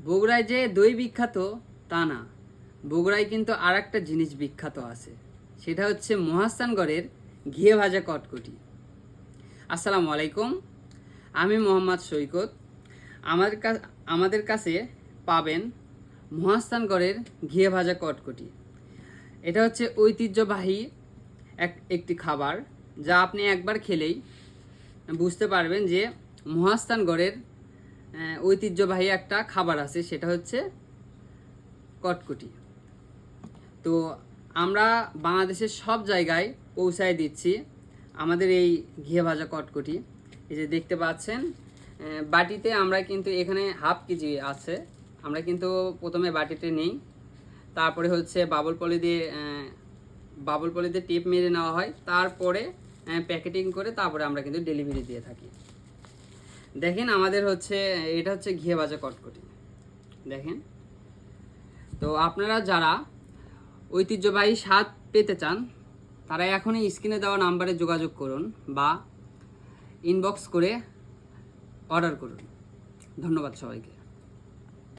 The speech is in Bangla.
বগুড়ায় যে দই বিখ্যাত তা না, বগুড়ায় কিন্তু আর একটা জিনিস বিখ্যাত আছে, সেটা হচ্ছে মহাস্থানগড়ের ঘিয়ে ভাজা কটকটি। আসসালামু আলাইকুম, আমি মোহাম্মদ সৈকত। আমাদের কাছে পাবেন মহাস্থানগড়ের ঘিয়ে ভাজা কটকটি। এটা হচ্ছে ঐতিহ্যবাহী একটি খাবার, যা আপনি একবার খেলেই বুঝতে পারবেন যে মহাস্থানগড়ের ঐতিহ্যবাহী একটা খাবার আছে, সেটা হচ্ছে কটকটি। তো আমরা বাংলাদেশের সব জায়গায় পৌঁছায় দিচ্ছি আমাদের এই ঘিয়ে ভাজা কটকটি। এই যে দেখতে পাচ্ছেন বাটিতে আমরা কিন্তু এখানে হাফ কেজি আছে, আমরা কিন্তু প্রথমে বাটিতে নেই, তারপরে হচ্ছে বাবল পলি দিয়ে টিপ মেরে নেওয়া হয়, তারপরে প্যাকেটিং করে তারপরে আমরা কিন্তু ডেলিভারি দিয়ে থাকি। দেখেন আমাদের হচ্ছে এটা হচ্ছে ঘিয়ে ভাজা কটকটি, দেখেন। তো আপনারা যারা ঐতিহ্যবাহী স্বাদ পেতে চান তারা এখনই স্ক্রিনে দেওয়া নাম্বারে যোগাযোগ করুন বা ইনবক্স করে অর্ডার করুন। ধন্যবাদ সবাইকে।